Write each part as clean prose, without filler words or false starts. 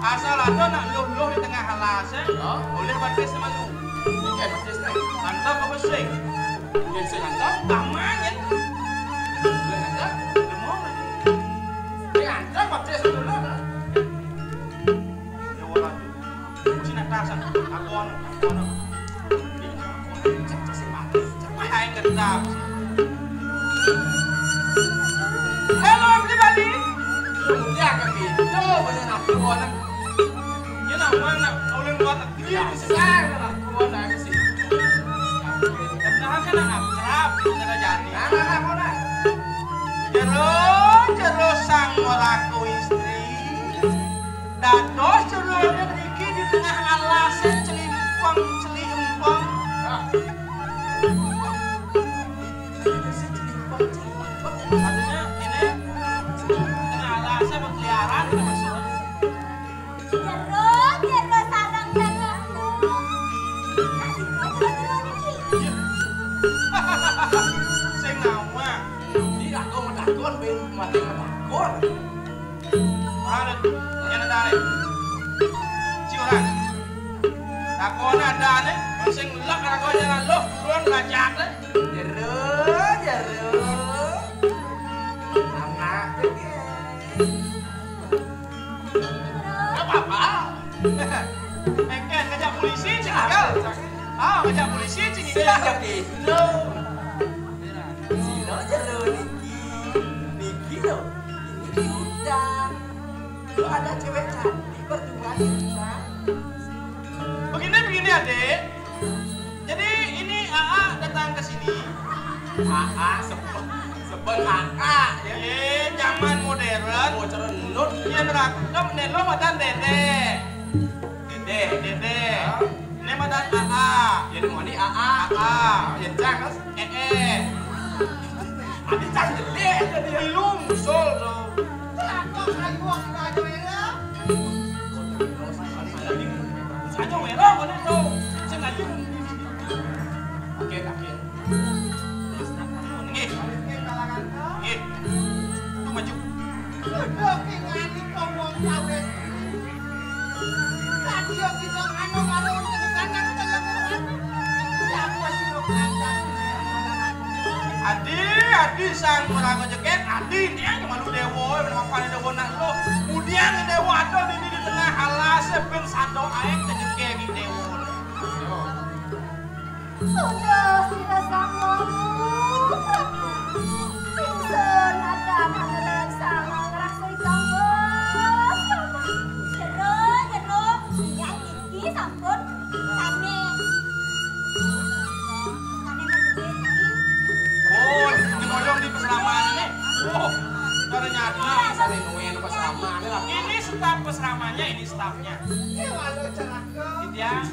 Asal ada nak luluh di tengah halas boleh batis sama lu. Ini batis nih. Mantap apa sih? Yang sih mantap, aman ya. Yang mantap, lemong. Yang mantap batis dulu lah. Ya wala tu. Cina tasan, aku anu. Cek sih batis. Cek hai kedap. Hello everybody. Ya kaki. Coba banyak nak orang. Mana ulun buat dia besar lah kuat lagi sih. Nah kan akrab cara jadi. Nah mana? Jero sang oraku istri. Dados jeronya mriki di tengah alas celimpong. Artinya ini tengah alasnya berkeliaran kita masuk. Sing nama di dakon ben mati dakon. Ada yang ada nih. Ciuran. Dakon ada nih, sing lek dakon jalan lo, turun lajak deh. Jero. Anak ke. Apa? Engken ngajak polisi cinggal. Ngajak polisi cinggal. Lo. Sino jero Niki lo. Ini udah. Lo ada cewek cantik berdua kita. Begini adik. Jadi ini AA datang ke sini. AA sebel AA ya. Zaman modern. Cerenut. Iya nerakam nelo madan dede. Dede. Ini madan AA. Jadi mau ini AA. Jadi jangan Adi cang jelek jadi ilum sol tuh. Takut aku aja merah. Aja merah mana tuh? Sengaja. Oke. Nih. Tuh maju. Udah ngani ngomong sawes. Tadi kita anu karo untuk kanan telepon. Siapa sih lo kandang? Adi sang orang ngejeket, Adi dia cuma lu dewo, memang paling dewo nak lu. Kemudian dewo ada di tengah alas, ben sando aeng ngejeket di dewo. Sudah sila sama Pinsen ada manelen sama ngeraksai kamu. Jero, yang iki sampun sami. Di peseramaan ini, ternyata ini staf peseramannya, ini stafnya. Yang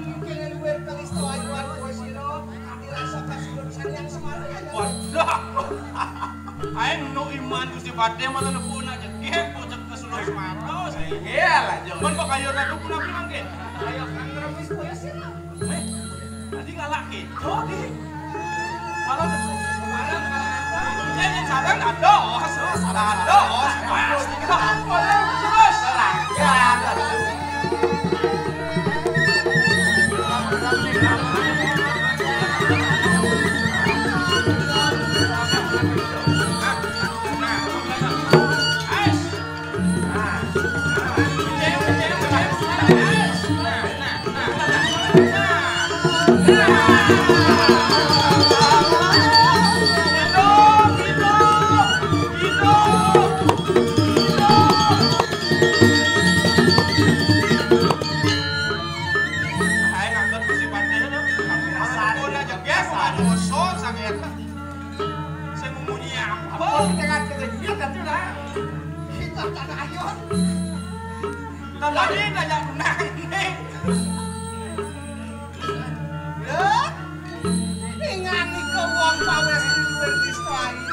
mungkin luar kalisto ayuan kuasiro, dirasa kasih yang semuanya. Wadah, aing nu iman gusti pade mata nu puna jeket, pojok kesulur semaro, saya lah. Jangan kok kayu radu puna bilang ke, kayu kan terus kuasiro. Tadi galak gitu di, malah Jangan sadar ados, pasti kita terus serangga. Tanah ayon. Tadi nanya menang nih. Ya, ingani ke wong pawes luwih distrahi.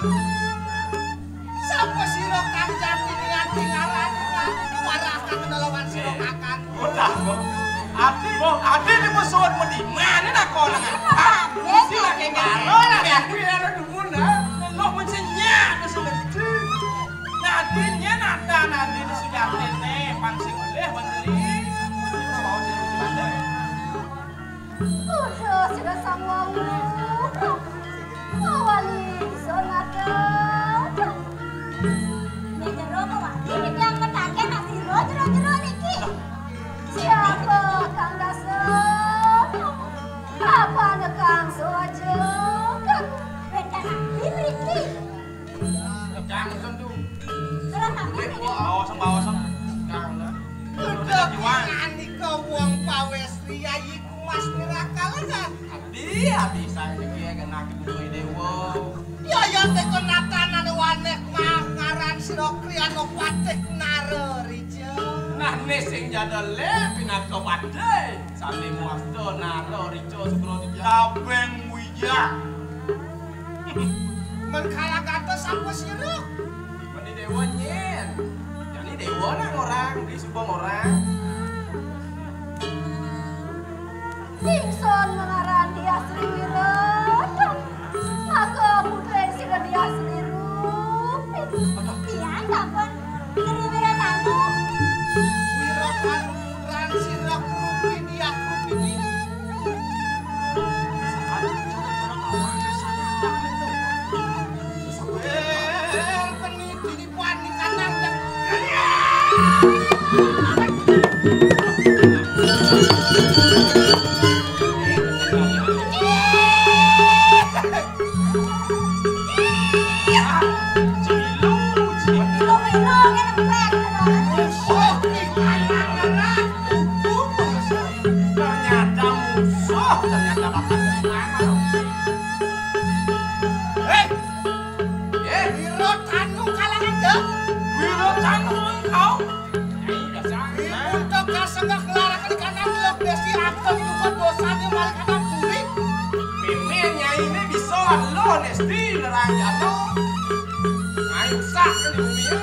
Sapa sira kang jati ngati ngaran warah kang nolongan sira kakang. Udah kok. Ati di musuhan mo di mana nak kau nangan? Sila kay ngaro lah ya. Kuya lo dumun ha. Lo mencinya ke seleti. Nadinya nada nadi di sujati ne pangsing oleh menteri. Mau sih sujati. Udah sudah sama awali sonata. Nih jero kawali yang metake masih jero niki. Siapa kang dasar? Apa kang sojo? Bencana diberi. Kang tentu. Sudah sampai ini. Bawasan. Kang lah. Udah ngani ke wong pawes riyayi kumas mirakal kan. Abi saya iki kena kibuke dewa. Ya teko natanan waneh ngaran sira kriyana patih nare rijo. Nah sing jadale pinaka padhe sami muasta nare rijo sukro kabeng wija. Men kala kata sapa sira? Meni dewa nyen. Yani dewa nang orang di subang orang. Ingsun mengaran dia Sri Wirata. Aku putri sira dia Sri Rupi. Pian sampun Sri Wiratanu. Wiratanu putra sira Rupi dia Rupi. Peniti pani kanan. Honesty nerang jatuh. Ayo sak ke di bumi ya.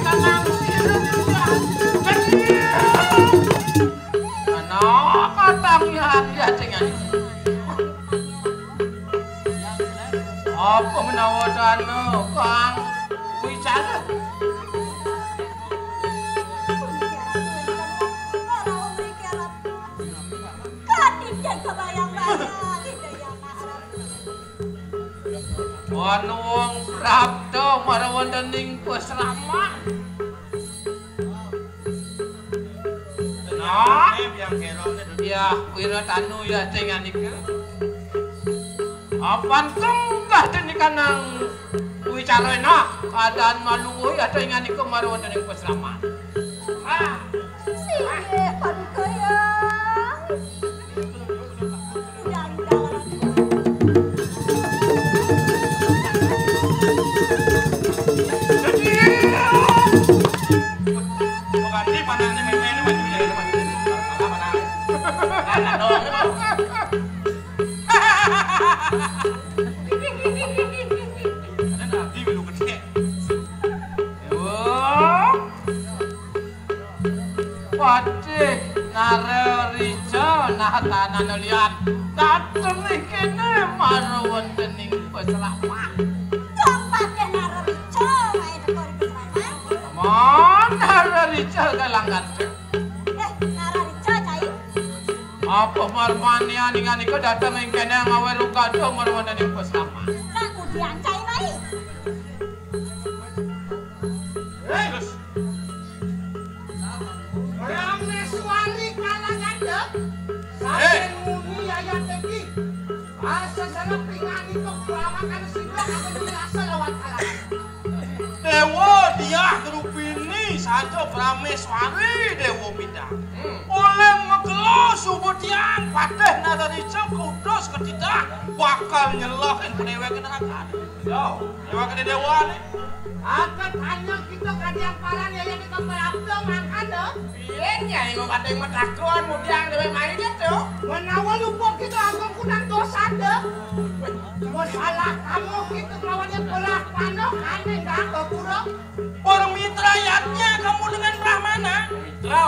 Tenang, Apa menawa dana Kang wicara? Wana wong prapta marwontening pasraman. Nah, yang kerone ya Wiratanu ya dengan iki. Apan tengkah denikanang wicara enak keadaan malunguh ada ingan iku marwontening pasraman. Ah, sing padukaya. Padeh narerica natanan liyan dateng kene marwontening pasraman. Jompake narerica wae teko pasraman. Mon narerica galangan. Narerica cai. Apa marmanian ingan iku dateng kene ngawe rukado marwontening pasraman. Lah kudian cai wae. Terus Rameswari kalangan dek. Saben muni ayat iki. Asa sana pingani kok pelawakan sila ada dirasa lewat kalangan. Dewa dia gerupini saja Prameswari Dewa Bidang. Oleh megelo subutian padeh nararica kudos ketidak bakal nyelohin pedewe ke neraka. Yo, dewa ke dewa nih. Akan hanya kita kadiang paran ya yang kita berabdo makan dek. Piye nyai kok kadang medakon mudiang dewe main gitu. Menawa lupa kita akan kunang dosa dek. Masalah kamu kita lawannya pelak panok aneh dah kekurang. Permitrayatnya kamu dengan Brahmana. Mitra.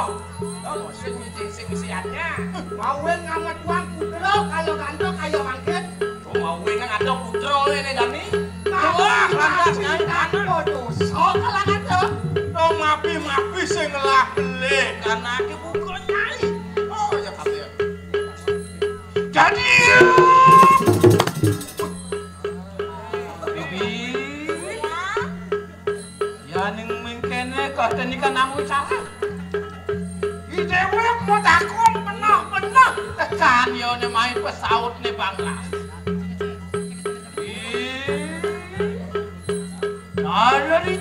Oh, sing-sing-sing-singnya. Mawen ngamat uang putro kalau gandok kayo mangket. Oh, mawen kan ada putro ini Dani. Wah, lantas nyai tanah. Waduh, so kalangan dek. Oh, mapi sing ngelah belih karena iki buka nyai. Oh, ya tapi. Jadi Bibi. Ya ning mengkene kaden ikan nang wicara. Iki dhewe mau takon bener-bener tekan yo ne main pesaut ne Banglas. Ada di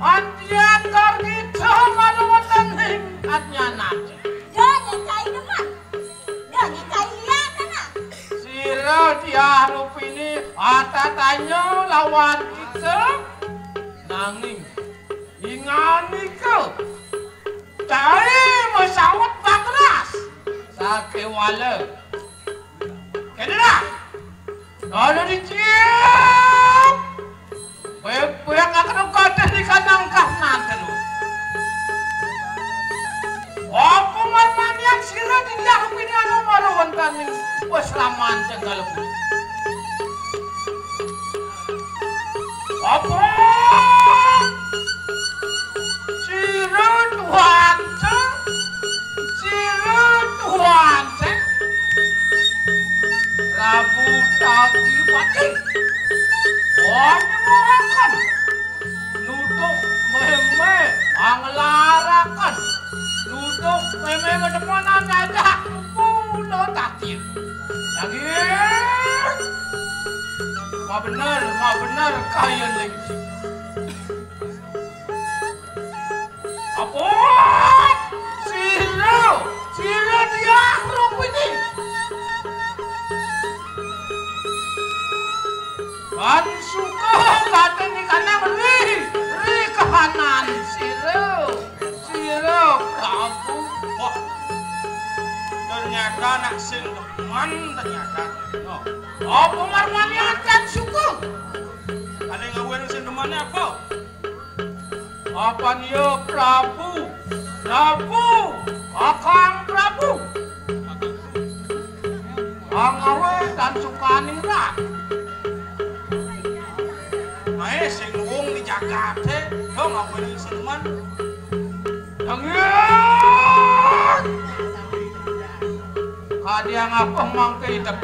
Antian tergitu malu-maluan hinggatnya nanti. Yo nyecai depan. Yo nyecai lihat mana. Siro dia rupini atatanyo lawan kita nanging ingani ke cai mesawat Banglas sake wala kedera ada di cium yang akan kata di kanang kanan terus apa marmanian siro dia rupini anu maruan kaning wasraman tenggal pun apa Tuhan Prabu Tagi Pati menyeruakan nutuk meme anglarakan nutuk meme kedepanan aja pulau takdir lagi ma benar kaya lagi apa Siro dia rupini kan suka kata ni kanang ri kahanan Siro Prabu. Wah, ternyata nak sing teman ternyata. Apa marmanian kan suku? Ada ngawen sing temannya apa? Apa niyo Prabu? Prabu, Kakang Prabu. Angawe dan sukaning rak. Mae sing wong di Jakarta, dong aku ini seteman. Jangan. Kadia ngapa mangke hidup.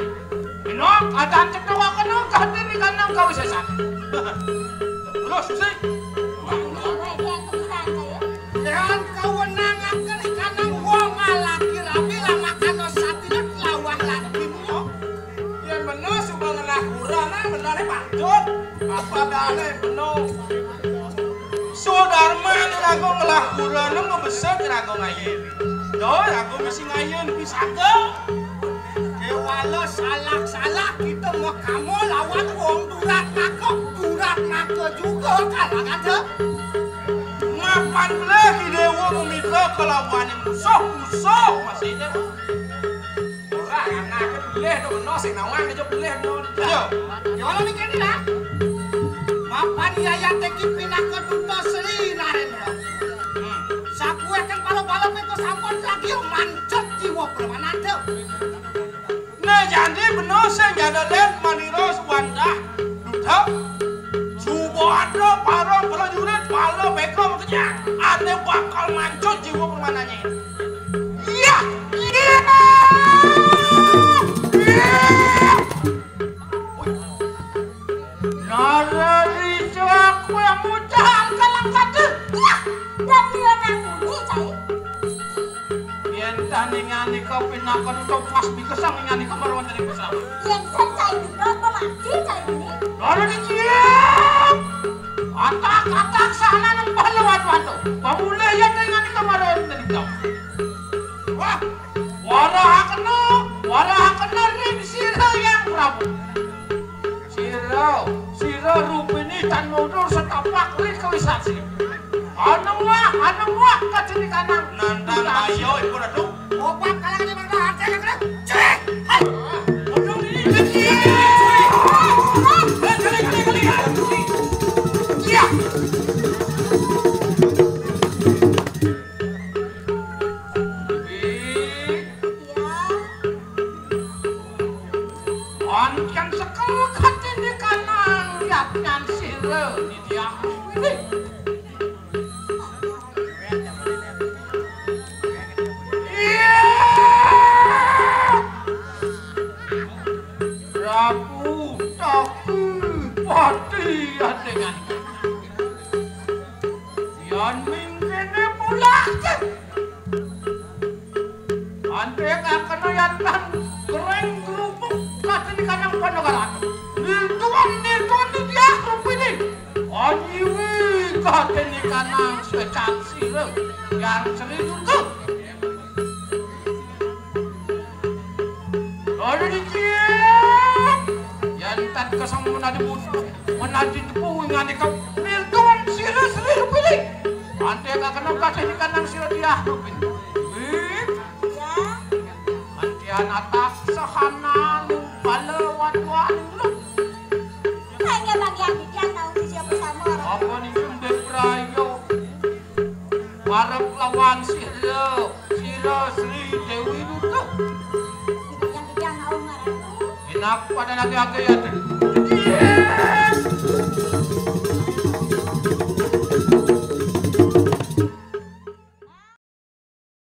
Minok, adan cedowa kena kadiri kanang kau sesan. Terus sih. Jangan kewenangan kanang wong laki rapi lama kano satinut lawan laki mo. Yang bener suka ngelakuran, bener patut. Apa dale bener. Sodarma rago ngelakuran, ngebesar rago ngayen. Doi aku masih ngayen bisa ke. Walau salah kita mau kamu lawan wong durat nako juga kalangan deh. Mapan lagi dewa memitra kelawan musuh masih deh. Orang yang nak pilih tu benar sih nawang dia pilih benar. Kalau mikir ni lah, mapan yaya teki pindah ke duta seri Narendra. Saku akan palo-palo peko sampun lagi mancet jiwa permanen deh. Nah jadi benar saya jadi lihat maniros wandah duta. Suboadro paro prajurit palo beko bekerja. Ada bakal mancot jiwa permanannya. Iya. Narari aku yang mudah kalang kade. Dan dia nanguni cai. Yen tandingane kau pinakan untuk pas bikesang ngani kamaruan dari besar. Yang dan cai dino pemati cai ini. Lalu dicium. Atak sana nang pahlawan wanto. Pamulai yang ngani kamaruan dari kau. Wah, waraha kena ring sira yang Prabu. Sira rupini dan mundur setapak ring kewisaksi. Anang wah kacini kanang. Nandang ayo ibu ratu. Opak kalangan ni bangga hati kena. Cek. Hai. Mundur ini. Kali. Ya. Ankan sekal kacini kanang yapnyan sira di dia. Prabu Taku pati dengan yang mingkene pulang ante akan yantan kering kerupuk katini kanang panogaran niltuan dia rupini anjiwi katini kanang secan sirem yang sering untuk lalu dicium yantan kesang menadi tepung ngani kau niltuan sirem rupini ante akan katini kanang sirem dia rupini anak sahana lupa lewat lu. Hanya bagian dia tahu siapa sama. Apa nih sumber prayo? Warap lawan Sira Sri Dewi itu. Yang dia tahu marah. Enak pada lagi-lagi ya.